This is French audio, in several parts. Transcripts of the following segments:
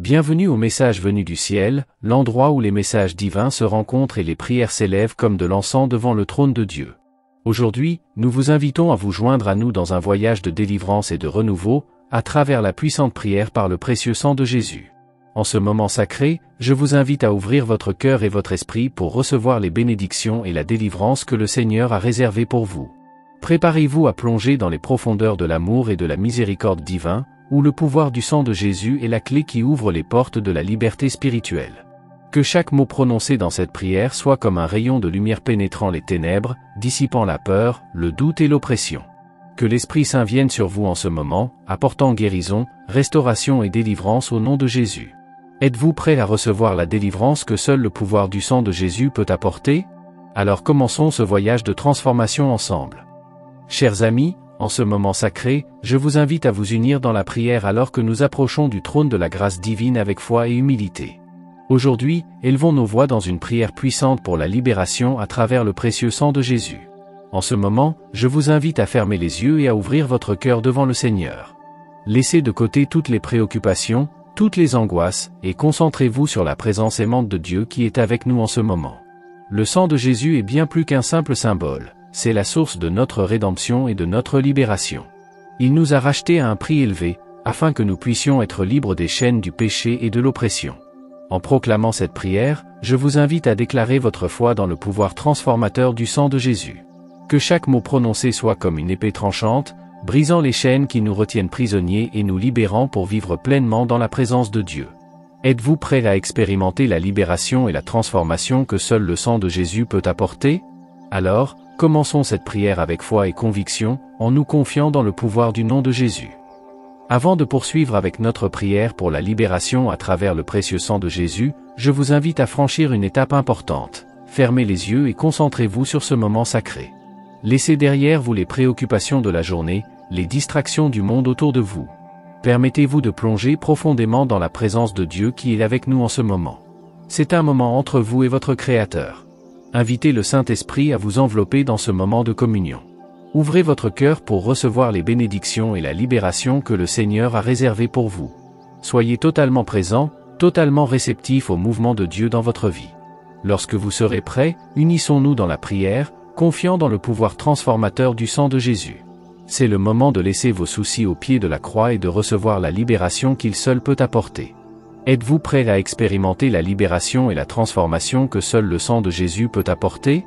Bienvenue au message venu du ciel, l'endroit où les messages divins se rencontrent et les prières s'élèvent comme de l'encens devant le trône de Dieu. Aujourd'hui, nous vous invitons à vous joindre à nous dans un voyage de délivrance et de renouveau, à travers la puissante prière par le précieux sang de Jésus. En ce moment sacré, je vous invite à ouvrir votre cœur et votre esprit pour recevoir les bénédictions et la délivrance que le Seigneur a réservées pour vous. Préparez-vous à plonger dans les profondeurs de l'amour et de la miséricorde divin, où le pouvoir du sang de Jésus est la clé qui ouvre les portes de la liberté spirituelle. Que chaque mot prononcé dans cette prière soit comme un rayon de lumière pénétrant les ténèbres, dissipant la peur, le doute et l'oppression. Que l'Esprit Saint vienne sur vous en ce moment, apportant guérison, restauration et délivrance au nom de Jésus. Êtes-vous prêt à recevoir la délivrance que seul le pouvoir du sang de Jésus peut apporter? Alors commençons ce voyage de transformation ensemble. Chers amis, en ce moment sacré, je vous invite à vous unir dans la prière alors que nous approchons du trône de la grâce divine avec foi et humilité. Aujourd'hui, élevons nos voix dans une prière puissante pour la libération à travers le précieux sang de Jésus. En ce moment, je vous invite à fermer les yeux et à ouvrir votre cœur devant le Seigneur. Laissez de côté toutes les préoccupations, toutes les angoisses, et concentrez-vous sur la présence aimante de Dieu qui est avec nous en ce moment. Le sang de Jésus est bien plus qu'un simple symbole. C'est la source de notre rédemption et de notre libération. Il nous a rachetés à un prix élevé, afin que nous puissions être libres des chaînes du péché et de l'oppression. En proclamant cette prière, je vous invite à déclarer votre foi dans le pouvoir transformateur du sang de Jésus. Que chaque mot prononcé soit comme une épée tranchante, brisant les chaînes qui nous retiennent prisonniers et nous libérant pour vivre pleinement dans la présence de Dieu. Êtes-vous prêt à expérimenter la libération et la transformation que seul le sang de Jésus peut apporter? Alors, commençons cette prière avec foi et conviction, en nous confiant dans le pouvoir du nom de Jésus. Avant de poursuivre avec notre prière pour la libération à travers le précieux sang de Jésus, je vous invite à franchir une étape importante. Fermez les yeux et concentrez-vous sur ce moment sacré. Laissez derrière vous les préoccupations de la journée, les distractions du monde autour de vous. Permettez-vous de plonger profondément dans la présence de Dieu qui est avec nous en ce moment. C'est un moment entre vous et votre Créateur. Invitez le Saint-Esprit à vous envelopper dans ce moment de communion. Ouvrez votre cœur pour recevoir les bénédictions et la libération que le Seigneur a réservées pour vous. Soyez totalement présent, totalement réceptif au mouvement de Dieu dans votre vie. Lorsque vous serez prêts, unissons-nous dans la prière, confiant dans le pouvoir transformateur du sang de Jésus. C'est le moment de laisser vos soucis au pied de la croix et de recevoir la libération qu'il seul peut apporter. Êtes-vous prêt à expérimenter la libération et la transformation que seul le sang de Jésus peut apporter?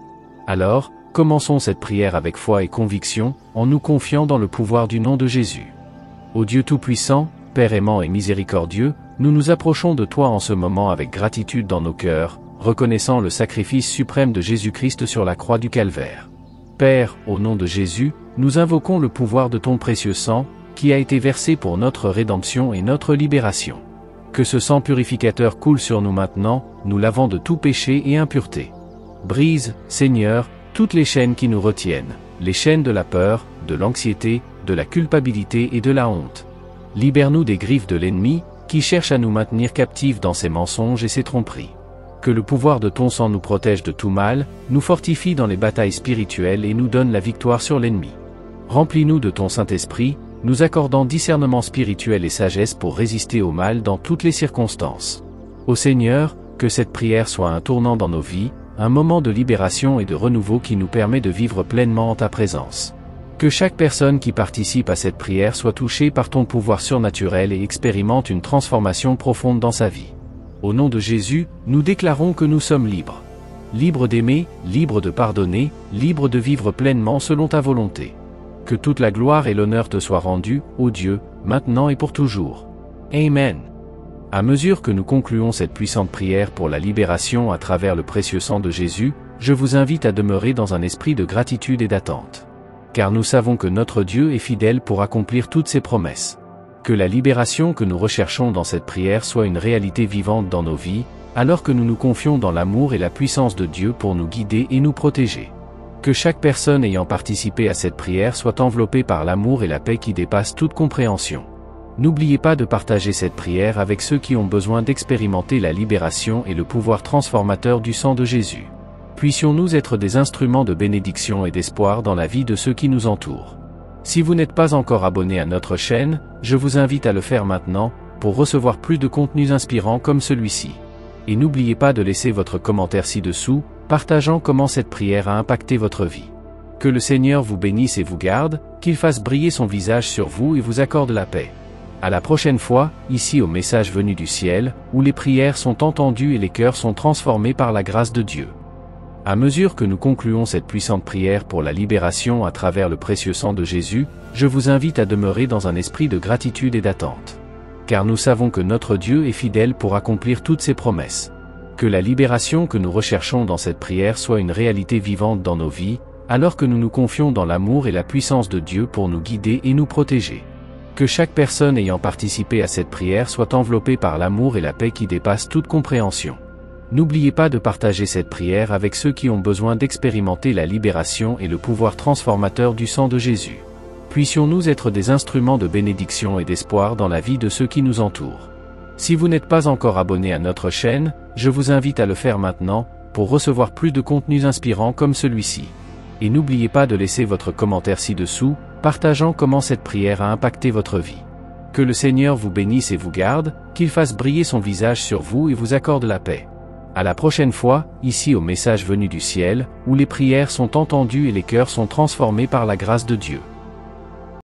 Alors, commençons cette prière avec foi et conviction, en nous confiant dans le pouvoir du nom de Jésus. Ô Dieu Tout-Puissant, Père aimant et miséricordieux, nous nous approchons de toi en ce moment avec gratitude dans nos cœurs, reconnaissant le sacrifice suprême de Jésus-Christ sur la croix du Calvaire. Père, au nom de Jésus, nous invoquons le pouvoir de ton précieux sang, qui a été versé pour notre rédemption et notre libération. Que ce sang purificateur coule sur nous maintenant, nous lavant de tout péché et impureté. Brise, Seigneur, toutes les chaînes qui nous retiennent, les chaînes de la peur, de l'anxiété, de la culpabilité et de la honte. Libère-nous des griffes de l'ennemi, qui cherche à nous maintenir captifs dans ses mensonges et ses tromperies. Que le pouvoir de ton sang nous protège de tout mal, nous fortifie dans les batailles spirituelles et nous donne la victoire sur l'ennemi. Remplis-nous de ton Saint-Esprit, nous accordant discernement spirituel et sagesse pour résister au mal dans toutes les circonstances. Ô Seigneur, que cette prière soit un tournant dans nos vies, un moment de libération et de renouveau qui nous permet de vivre pleinement en ta présence. Que chaque personne qui participe à cette prière soit touchée par ton pouvoir surnaturel et expérimente une transformation profonde dans sa vie. Au nom de Jésus, nous déclarons que nous sommes libres. Libres d'aimer, libres de pardonner, libres de vivre pleinement selon ta volonté. Que toute la gloire et l'honneur te soient rendus, ô Dieu, maintenant et pour toujours. Amen. À mesure que nous concluons cette puissante prière pour la libération à travers le précieux sang de Jésus, je vous invite à demeurer dans un esprit de gratitude et d'attente. Car nous savons que notre Dieu est fidèle pour accomplir toutes ses promesses. Que la libération que nous recherchons dans cette prière soit une réalité vivante dans nos vies, alors que nous nous confions dans l'amour et la puissance de Dieu pour nous guider et nous protéger. Que chaque personne ayant participé à cette prière soit enveloppée par l'amour et la paix qui dépassent toute compréhension. N'oubliez pas de partager cette prière avec ceux qui ont besoin d'expérimenter la libération et le pouvoir transformateur du sang de Jésus. Puissions-nous être des instruments de bénédiction et d'espoir dans la vie de ceux qui nous entourent. Si vous n'êtes pas encore abonné à notre chaîne, je vous invite à le faire maintenant, pour recevoir plus de contenus inspirants comme celui-ci. Et n'oubliez pas de laisser votre commentaire ci-dessous, partageant comment cette prière a impacté votre vie. Que le Seigneur vous bénisse et vous garde, qu'il fasse briller son visage sur vous et vous accorde la paix. À la prochaine fois, ici au Message venu du ciel, où les prières sont entendues et les cœurs sont transformés par la grâce de Dieu. À mesure que nous concluons cette puissante prière pour la libération à travers le précieux sang de Jésus, je vous invite à demeurer dans un esprit de gratitude et d'attente. Car nous savons que notre Dieu est fidèle pour accomplir toutes ses promesses. Que la libération que nous recherchons dans cette prière soit une réalité vivante dans nos vies, alors que nous nous confions dans l'amour et la puissance de Dieu pour nous guider et nous protéger. Que chaque personne ayant participé à cette prière soit enveloppée par l'amour et la paix qui dépassent toute compréhension. N'oubliez pas de partager cette prière avec ceux qui ont besoin d'expérimenter la libération et le pouvoir transformateur du sang de Jésus. Puissions-nous être des instruments de bénédiction et d'espoir dans la vie de ceux qui nous entourent. Si vous n'êtes pas encore abonné à notre chaîne, je vous invite à le faire maintenant, pour recevoir plus de contenus inspirants comme celui-ci. Et n'oubliez pas de laisser votre commentaire ci-dessous, partageant comment cette prière a impacté votre vie. Que le Seigneur vous bénisse et vous garde, qu'il fasse briller son visage sur vous et vous accorde la paix. À la prochaine fois, ici au Message venu du ciel, où les prières sont entendues et les cœurs sont transformés par la grâce de Dieu.